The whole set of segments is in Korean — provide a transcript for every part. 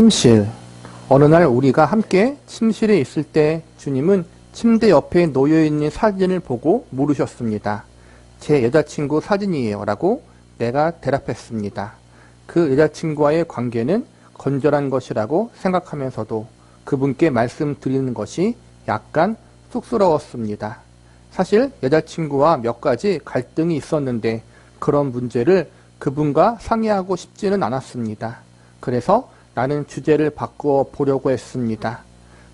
침실. 어느 날 우리가 함께 침실에 있을 때 주님은 침대 옆에 놓여있는 사진을 보고 물으셨습니다. 제 여자친구 사진이에요 라고 내가 대답했습니다. 그 여자친구와의 관계는 건전한 것이라고 생각하면서도 그분께 말씀드리는 것이 약간 쑥스러웠습니다. 사실 여자친구와 몇 가지 갈등이 있었는데 그런 문제를 그분과 상의하고 싶지는 않았습니다. 그래서 나는 주제를 바꾸어 보려고 했습니다.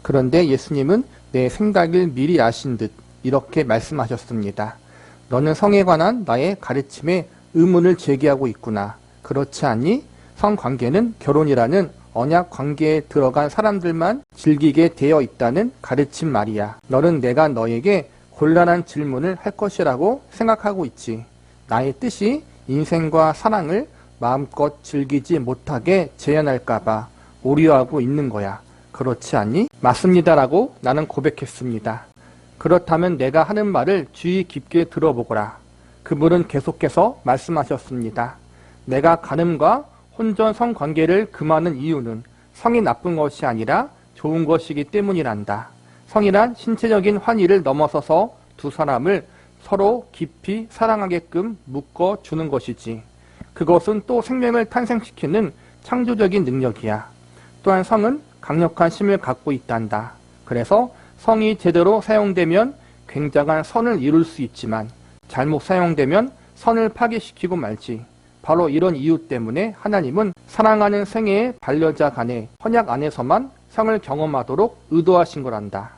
그런데 예수님은 내 생각을 미리 아신 듯 이렇게 말씀하셨습니다. 너는 성에 관한 나의 가르침에 의문을 제기하고 있구나. 그렇지 않니? 성관계는 결혼이라는 언약 관계에 들어간 사람들만 즐기게 되어 있다는 가르침 말이야. 너는 내가 너에게 곤란한 질문을 할 것이라고 생각하고 있지. 나의 뜻이 인생과 사랑을 마음껏 즐기지 못하게 제한할까봐 우려하고 있는 거야. 그렇지 않니? 맞습니다라고 나는 고백했습니다. 그렇다면 내가 하는 말을 주의 깊게 들어보거라. 그분은 계속해서 말씀하셨습니다. 내가 간음과 혼전 성관계를 금하는 이유는 성이 나쁜 것이 아니라 좋은 것이기 때문이란다. 성이란 신체적인 환희를 넘어서서 두 사람을 서로 깊이 사랑하게끔 묶어주는 것이지. 그것은 또 생명을 탄생시키는 창조적인 능력이야. 또한 성은 강력한 힘을 갖고 있단다. 그래서 성이 제대로 사용되면 굉장한 선을 이룰 수 있지만 잘못 사용되면 선을 파괴시키고 말지. 바로 이런 이유 때문에 하나님은 사랑하는 생애의 반려자 간의 헌약 안에서만 성을 경험하도록 의도하신 거란다.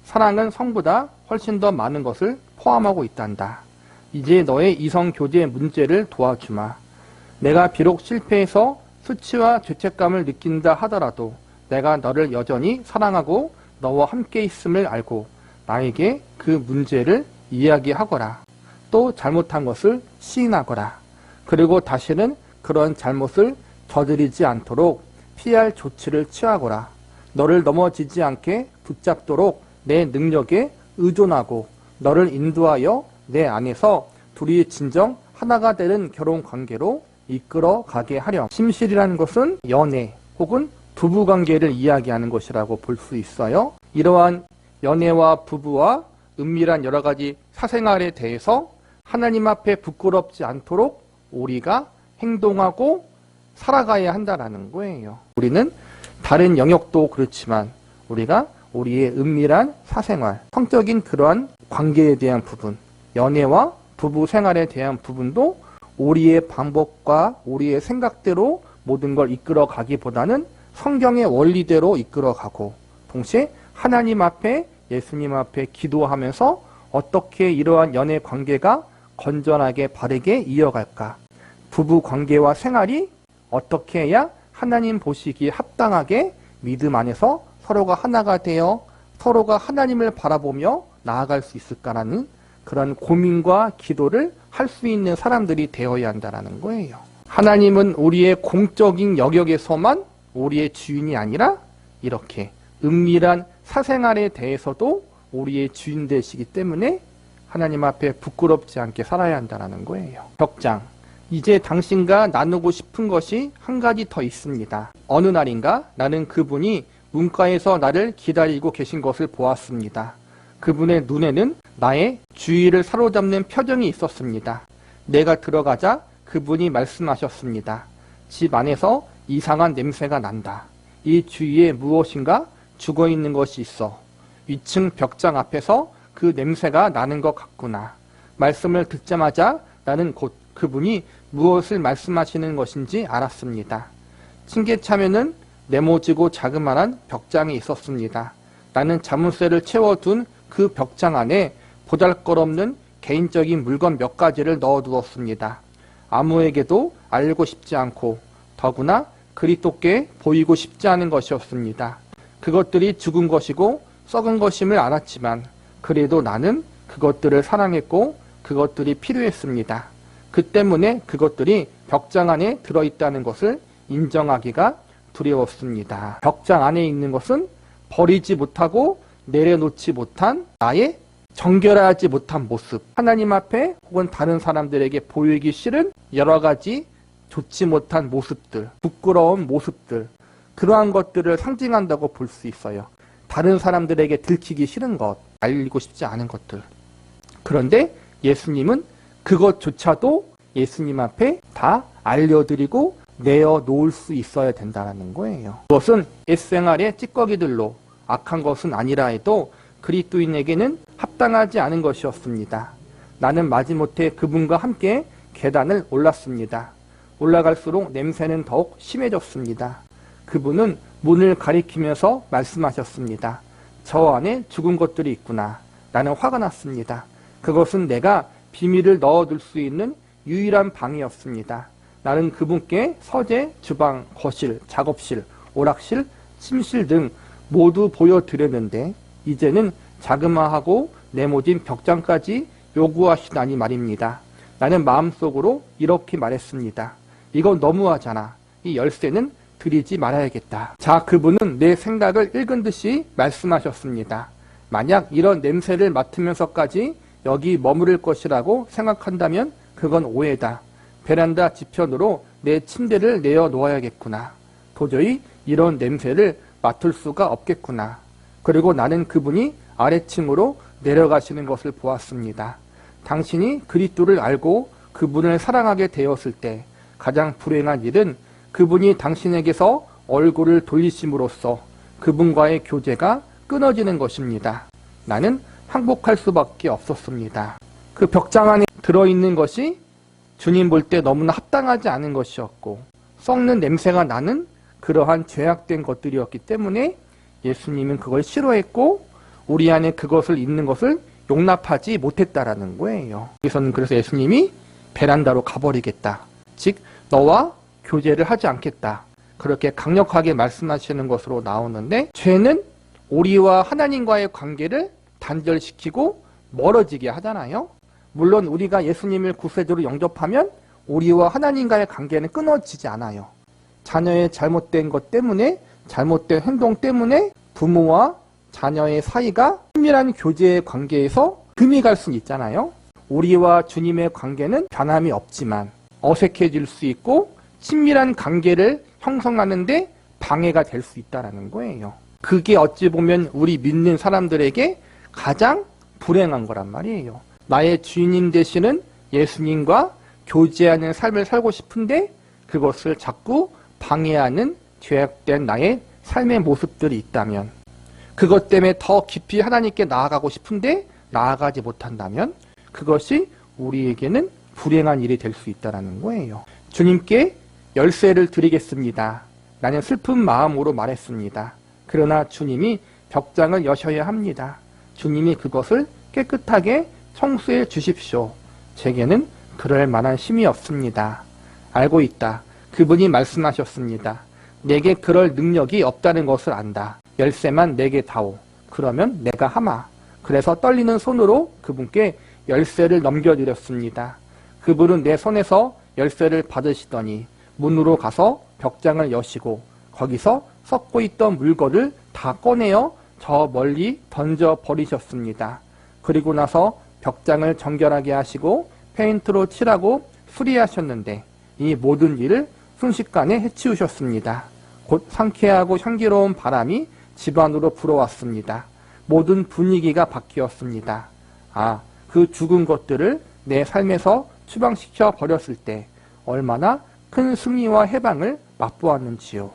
사랑은 성보다 훨씬 더 많은 것을 포함하고 있단다. 이제 너의 이성교제 문제를 도와주마. 내가 비록 실패해서 수치와 죄책감을 느낀다 하더라도 내가 너를 여전히 사랑하고 너와 함께 있음을 알고 나에게 그 문제를 이야기하거라. 또 잘못한 것을 시인하거라. 그리고 다시는 그런 잘못을 저지르지 않도록 피할 조치를 취하거라. 너를 넘어지지 않게 붙잡도록 내 능력에 의존하고 너를 인도하여 내 안에서 둘이 진정 하나가 되는 결혼관계로 이끌어 가게 하렴. 침실이라는 것은 연애 혹은 부부관계를 이야기하는 것이라고 볼 수 있어요. 이러한 연애와 부부와 은밀한 여러 가지 사생활에 대해서 하나님 앞에 부끄럽지 않도록 우리가 행동하고 살아가야 한다는 거예요. 우리는 다른 영역도 그렇지만 우리가 우리의 은밀한 사생활, 성적인 그러한 관계에 대한 부분, 연애와 부부 생활에 대한 부분도 우리의 방법과 우리의 생각대로 모든 걸 이끌어 가기보다는 성경의 원리대로 이끌어 가고 동시에 하나님 앞에 예수님 앞에 기도하면서 어떻게 이러한 연애 관계가 건전하게 바르게 이어갈까? 부부 관계와 생활이 어떻게 해야 하나님 보시기에 합당하게 믿음 안에서 서로가 하나가 되어 서로가 하나님을 바라보며 나아갈 수 있을까라는 그런 고민과 기도를 할 수 있는 사람들이 되어야 한다는 거예요. 하나님은 우리의 공적인 영역에서만 우리의 주인이 아니라 이렇게 은밀한 사생활에 대해서도 우리의 주인 되시기 때문에 하나님 앞에 부끄럽지 않게 살아야 한다는 거예요. 벽장. 이제 당신과 나누고 싶은 것이 한 가지 더 있습니다. 어느 날인가 나는 그분이 문가에서 나를 기다리고 계신 것을 보았습니다. 그분의 눈에는 나의 주의를 사로잡는 표정이 있었습니다. 내가 들어가자 그분이 말씀하셨습니다. 집 안에서 이상한 냄새가 난다. 이 주위에 무엇인가 죽어있는 것이 있어. 위층 벽장 앞에서 그 냄새가 나는 것 같구나. 말씀을 듣자마자 나는 곧 그분이 무엇을 말씀하시는 것인지 알았습니다. 층계차면은 네모지고 자그마한 벽장이 있었습니다. 나는 자물쇠를 채워둔 그 벽장 안에 보잘것없는 개인적인 물건 몇 가지를 넣어두었습니다. 아무에게도 알고 싶지 않고 더구나 그리스도께 보이고 싶지 않은 것이었습니다. 그것들이 죽은 것이고 썩은 것임을 알았지만 그래도 나는 그것들을 사랑했고 그것들이 필요했습니다. 그 때문에 그것들이 벽장 안에 들어있다는 것을 인정하기가 두려웠습니다. 벽장 안에 있는 것은 버리지 못하고 내려놓지 못한 나의 정결하지 못한 모습, 하나님 앞에 혹은 다른 사람들에게 보이기 싫은 여러 가지 좋지 못한 모습들, 부끄러운 모습들, 그러한 것들을 상징한다고 볼 수 있어요. 다른 사람들에게 들키기 싫은 것, 알리고 싶지 않은 것들. 그런데 예수님은 그것조차도 예수님 앞에 다 알려드리고 내어놓을 수 있어야 된다는 거예요. 그것은 옛생활의 찌꺼기들로 악한 것은 아니라 해도 그리스도인에게는 합당하지 않은 것이었습니다. 나는 마지못해 그분과 함께 계단을 올랐습니다. 올라갈수록 냄새는 더욱 심해졌습니다. 그분은 문을 가리키면서 말씀하셨습니다. 저 안에 죽은 것들이 있구나. 나는 화가 났습니다. 그것은 내가 비밀을 넣어둘 수 있는 유일한 방이었습니다. 나는 그분께 서재, 주방, 거실, 작업실, 오락실, 침실 등 모두 보여드렸는데 이제는 자그마하고 네모진 벽장까지 요구하시다니 말입니다. 나는 마음속으로 이렇게 말했습니다. 이건 너무하잖아. 이 열쇠는 드리지 말아야겠다. 자, 그분은 내 생각을 읽은 듯이 말씀하셨습니다. 만약 이런 냄새를 맡으면서까지 여기 머무를 것이라고 생각한다면 그건 오해다. 베란다 지편으로 내 침대를 내어놓아야겠구나. 도저히 이런 냄새를 맡을 수가 없겠구나. 그리고 나는 그분이 아래층으로 내려가시는 것을 보았습니다. 당신이 그리스도를 알고 그분을 사랑하게 되었을 때 가장 불행한 일은 그분이 당신에게서 얼굴을 돌리심으로써 그분과의 교제가 끊어지는 것입니다. 나는 항복할 수밖에 없었습니다. 그 벽장 안에 들어있는 것이 주님 볼 때 너무나 합당하지 않은 것이었고 썩는 냄새가 나는 그러한 죄악된 것들이었기 때문에 예수님은 그걸 싫어했고 우리 안에 그것을 있는 것을 용납하지 못했다라는 거예요. 여기서는 그래서 예수님이 베란다로 가버리겠다. 즉 너와 교제를 하지 않겠다. 그렇게 강력하게 말씀하시는 것으로 나오는데 죄는 우리와 하나님과의 관계를 단절시키고 멀어지게 하잖아요. 물론 우리가 예수님을 구세주로 영접하면 우리와 하나님과의 관계는 끊어지지 않아요. 자녀의 잘못된 것 때문에 잘못된 행동 때문에 부모와 자녀의 사이가 친밀한 교제의 관계에서 금이 갈 수는 있잖아요. 우리와 주님의 관계는 변함이 없지만 어색해질 수 있고 친밀한 관계를 형성하는데 방해가 될 수 있다는 거예요. 그게 어찌 보면 우리 믿는 사람들에게 가장 불행한 거란 말이에요. 나의 주인님 되시는 예수님과 교제하는 삶을 살고 싶은데 그것을 자꾸 방해하는 죄악된 나의 삶의 모습들이 있다면 그것 때문에 더 깊이 하나님께 나아가고 싶은데 나아가지 못한다면 그것이 우리에게는 불행한 일이 될 수 있다는 거예요. 주님께 열쇠를 드리겠습니다. 나는 슬픈 마음으로 말했습니다. 그러나 주님이 벽장을 여셔야 합니다. 주님이 그것을 깨끗하게 청소해 주십시오. 제게는 그럴 만한 힘이 없습니다. 알고 있다. 그분이 말씀하셨습니다. 내게 그럴 능력이 없다는 것을 안다. 열쇠만 내게 다오. 그러면 내가 하마. 그래서 떨리는 손으로 그분께 열쇠를 넘겨드렸습니다. 그분은 내 손에서 열쇠를 받으시더니 문으로 가서 벽장을 여시고 거기서 섞고 있던 물건을 다 꺼내어 저 멀리 던져버리셨습니다. 그리고 나서 벽장을 정결하게 하시고 페인트로 칠하고 수리하셨는데 이 모든 일을 순식간에 해치우셨습니다. 곧 상쾌하고 향기로운 바람이 집안으로 불어왔습니다. 모든 분위기가 바뀌었습니다. 아, 그 죽은 것들을 내 삶에서 추방시켜 버렸을 때 얼마나 큰 승리와 해방을 맛보았는지요.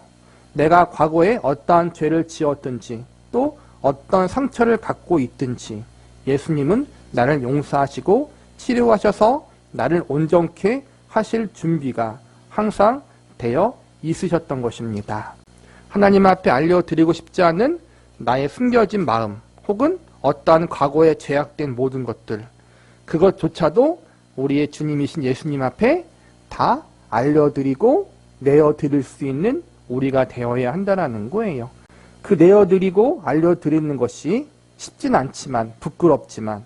내가 과거에 어떠한 죄를 지었든지 또 어떤 상처를 갖고 있든지 예수님은 나를 용서하시고 치료하셔서 나를 온전케 하실 준비가 항상 되어 있으셨던 것입니다. 하나님 앞에 알려드리고 싶지 않은 나의 숨겨진 마음 혹은 어떠한 과거에 죄악된 모든 것들 그것조차도 우리의 주님이신 예수님 앞에 다 알려드리고 내어드릴 수 있는 우리가 되어야 한다는 거예요. 그 내어드리고 알려드리는 것이 쉽진 않지만 부끄럽지만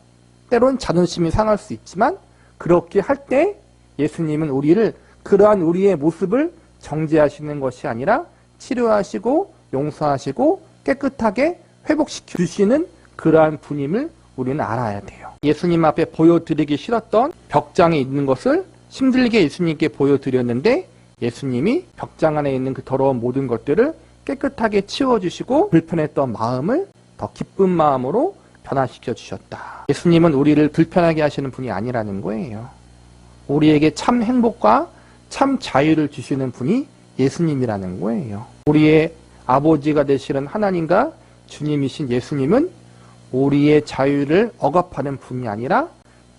때론 자존심이 상할 수 있지만 그렇게 할 때 예수님은 우리를 그러한 우리의 모습을 정죄하시는 것이 아니라 치료하시고 용서하시고 깨끗하게 회복시켜 주시는 그러한 분임을 우리는 알아야 돼요. 예수님 앞에 보여드리기 싫었던 벽장에 있는 것을 힘들게 예수님께 보여드렸는데 예수님이 벽장 안에 있는 그 더러운 모든 것들을 깨끗하게 치워주시고 불편했던 마음을 더 기쁜 마음으로 변화시켜 주셨다. 예수님은 우리를 불편하게 하시는 분이 아니라는 거예요. 우리에게 참 행복과 참 자유를 주시는 분이 예수님이라는 거예요. 우리의 아버지가 되시는 하나님과 주님이신 예수님은 우리의 자유를 억압하는 분이 아니라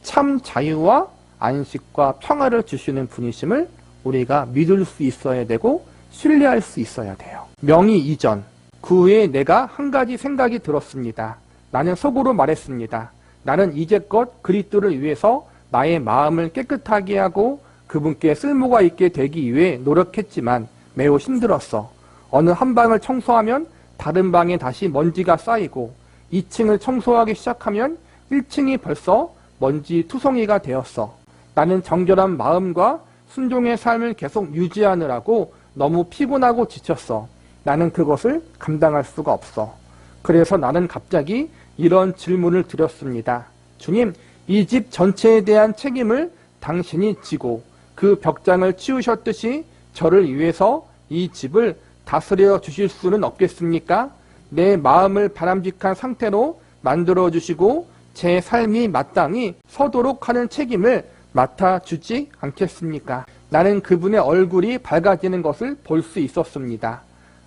참 자유와 안식과 평화를 주시는 분이심을 우리가 믿을 수 있어야 되고 신뢰할 수 있어야 돼요. 명의 이전, 그 후에 내가 한 가지 생각이 들었습니다. 나는 속으로 말했습니다. 나는 이제껏 그리스도를 위해서 나의 마음을 깨끗하게 하고 그분께 쓸모가 있게 되기 위해 노력했지만 매우 힘들었어. 어느 한 방을 청소하면 다른 방에 다시 먼지가 쌓이고 2층을 청소하기 시작하면 1층이 벌써 먼지 투성이가 되었어. 나는 정결한 마음과 순종의 삶을 계속 유지하느라고 너무 피곤하고 지쳤어. 나는 그것을 감당할 수가 없어. 그래서 나는 갑자기 이런 질문을 드렸습니다. 주님, 이 집 전체에 대한 책임을 당신이 지고 그 벽장을 치우셨듯이 저를 위해서 이 집을 다스려 주실 수는 없겠습니까? 내 마음을 바람직한 상태로 만들어 주시고 제 삶이 마땅히 서도록 하는 책임을 맡아주지 않겠습니까? 나는 그분의 얼굴이 밝아지는 것을 볼 수 있었습니다.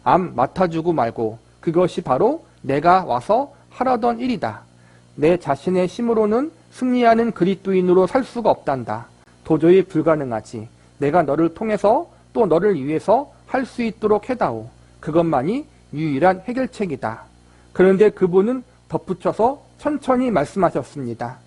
맡아주고 말고 그것이 바로 내가 와서 하려던 일이다. 내 자신의 힘으로는 승리하는 그리스도인으로 살 수가 없단다. 도저히 불가능하지. 내가 너를 통해서 또 너를 위해서 할 수 있도록 해다오. 그것만이 유일한 해결책이다. 그런데 그분은 덧붙여서 천천히 말씀하셨습니다.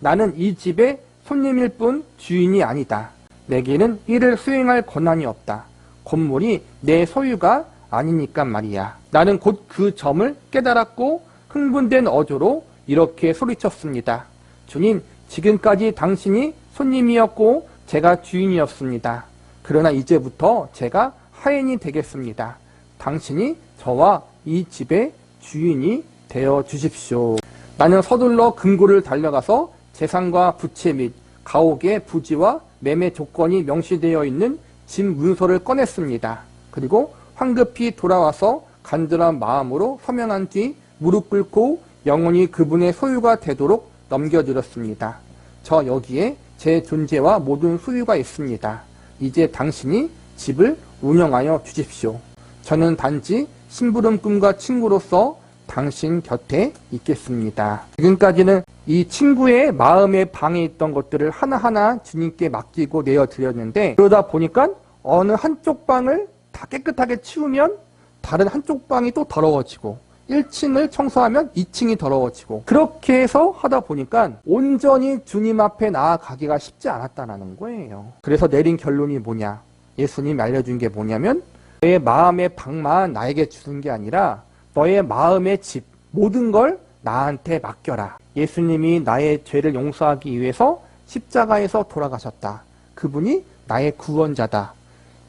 나는 이 집의 손님일 뿐 주인이 아니다. 내게는 일을 수행할 권한이 없다. 건물이 내 소유가 아니니까 말이야. 나는 곧 그 점을 깨달았고 흥분된 어조로 이렇게 소리쳤습니다. 주님, 지금까지 당신이 손님이었고 제가 주인이었습니다. 그러나 이제부터 제가 하인이 되겠습니다. 당신이 저와 이 집의 주인이 되어 주십시오. 나는 서둘러 금고를 달려가서 재산과 부채 및 가옥의 부지와 매매 조건이 명시되어 있는 집 문서를 꺼냈습니다. 그리고 황급히 돌아와서 간절한 마음으로 서명한 뒤 무릎 꿇고 영원히 그분의 소유가 되도록 넘겨드렸습니다. 저 여기에 제 존재와 모든 소유가 있습니다. 이제 당신이 집을 운영하여 주십시오. 저는 단지 심부름꾼과 친구로서 당신 곁에 있겠습니다. 지금까지는 이 친구의 마음의 방에 있던 것들을 하나하나 주님께 맡기고 내어드렸는데, 그러다 보니까 어느 한쪽 방을 다 깨끗하게 치우면 다른 한쪽 방이 또 더러워지고 1층을 청소하면 2층이 더러워지고, 그렇게 해서 하다 보니까 온전히 주님 앞에 나아가기가 쉽지 않았다는 거예요. 그래서 내린 결론이 뭐냐? 예수님이 알려준 게 뭐냐면, 너의 마음의 방만 나에게 주는 게 아니라 너의 마음의 집, 모든 걸 나한테 맡겨라. 예수님이 나의 죄를 용서하기 위해서 십자가에서 돌아가셨다. 그분이 나의 구원자다.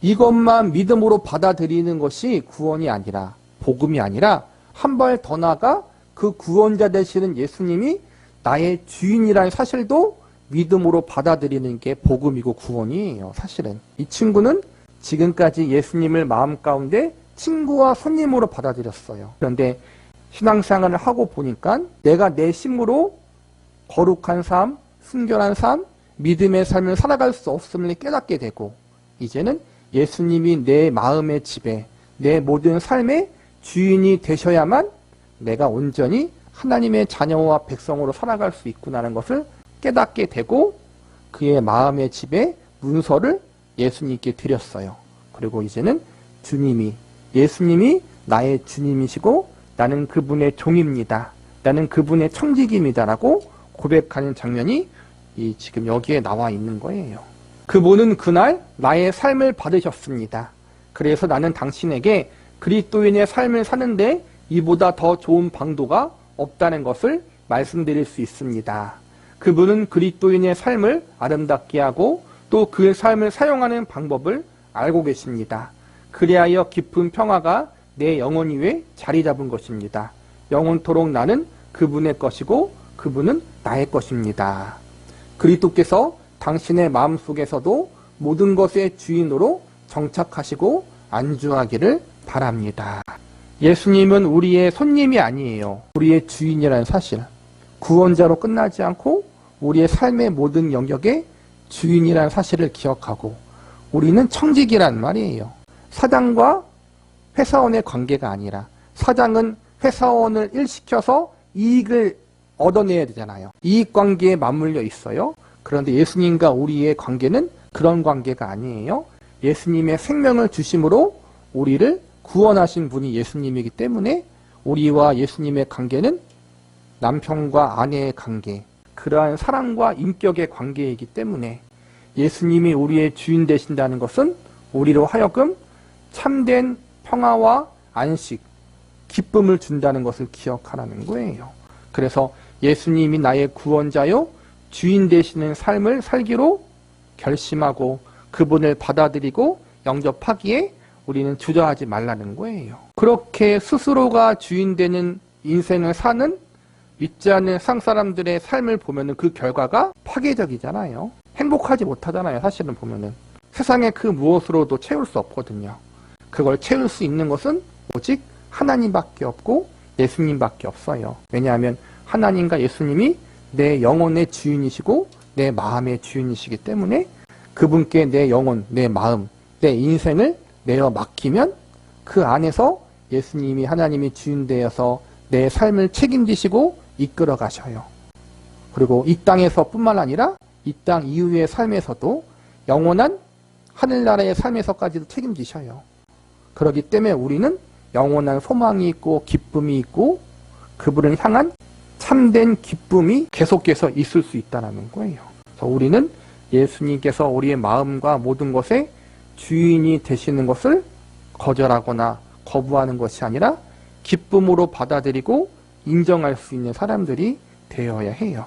이것만 믿음으로 받아들이는 것이 구원이 아니라, 복음이 아니라 한 발 더 나아가 그 구원자 되시는 예수님이 나의 주인이라는 사실도 믿음으로 받아들이는 게 복음이고 구원이에요. 사실은 이 친구는 지금까지 예수님을 마음 가운데 친구와 손님으로 받아들였어요. 그런데 신앙생활을 하고 보니까 내가 내 힘으로 거룩한 삶, 순결한 삶, 믿음의 삶을 살아갈 수 없음을 깨닫게 되고, 이제는 예수님이 내 마음의 집에, 내 모든 삶의 주인이 되셔야만 내가 온전히 하나님의 자녀와 백성으로 살아갈 수 있구나라는 것을 깨닫게 되고, 그의 마음의 집에 문서를 예수님께 드렸어요. 그리고 이제는 예수님이 나의 주님이시고 나는 그분의 종입니다. 나는 그분의 청지기입니다라고 고백하는 장면이 지금 여기에 나와 있는 거예요. 그분은 그날 나의 삶을 받으셨습니다. 그래서 나는 당신에게 그리스도인의 삶을 사는데 이보다 더 좋은 방도가 없다는 것을 말씀드릴 수 있습니다. 그분은 그리스도인의 삶을 아름답게 하고 또 그 삶을 사용하는 방법을 알고 계십니다. 그리하여 깊은 평화가 내 영혼 위에 자리 잡은 것입니다. 영원토록 나는 그분의 것이고 그분은 나의 것입니다. 그리스도께서 당신의 마음속에서도 모든 것의 주인으로 정착하시고 안주하기를 바랍니다. 예수님은 우리의 손님이 아니에요. 우리의 주인이라는 사실. 구원자로 끝나지 않고 우리의 삶의 모든 영역의 주인이라는 사실을 기억하고 우리는 청직이란 말이에요. 사장과 회사원의 관계가 아니라 사장은 회사원을 일시켜서 이익을 얻어내야 되잖아요. 이익관계에 맞물려 있어요. 그런데 예수님과 우리의 관계는 그런 관계가 아니에요. 예수님의 생명을 주심으로 우리를 구원하신 분이 예수님이기 때문에 우리와 예수님의 관계는 남편과 아내의 관계, 그러한 사랑과 인격의 관계이기 때문에 예수님이 우리의 주인 되신다는 것은 우리로 하여금 참된 평화와 안식, 기쁨을 준다는 것을 기억하라는 거예요. 그래서 예수님이 나의 구원자요, 주인 되시는 삶을 살기로 결심하고 그분을 받아들이고 영접하기에 우리는 주저하지 말라는 거예요. 그렇게 스스로가 주인 되는 인생을 사는 믿지 않는 세상 사람들의 삶을 보면은 그 결과가 파괴적이잖아요. 행복하지 못하잖아요. 사실은 보면은. 세상에 그 무엇으로도 채울 수 없거든요. 그걸 채울 수 있는 것은 오직 하나님밖에 없고 예수님밖에 없어요. 왜냐하면 하나님과 예수님이 내 영혼의 주인이시고 내 마음의 주인이시기 때문에 그분께 내 영혼, 내 마음, 내 인생을 내어 맡기면 그 안에서 예수님이 하나님이 주인 되어서 내 삶을 책임지시고 이끌어 가셔요. 그리고 이 땅에서 뿐만 아니라 이 땅 이후의 삶에서도 영원한 하늘나라의 삶에서까지도 책임지셔요. 그렇기 때문에 우리는 영원한 소망이 있고 기쁨이 있고 그분을 향한 참된 기쁨이 계속해서 있을 수 있다는 거예요. 그래서 우리는 예수님께서 우리의 마음과 모든 것에 주인이 되시는 것을 거절하거나 거부하는 것이 아니라 기쁨으로 받아들이고 인정할 수 있는 사람들이 되어야 해요.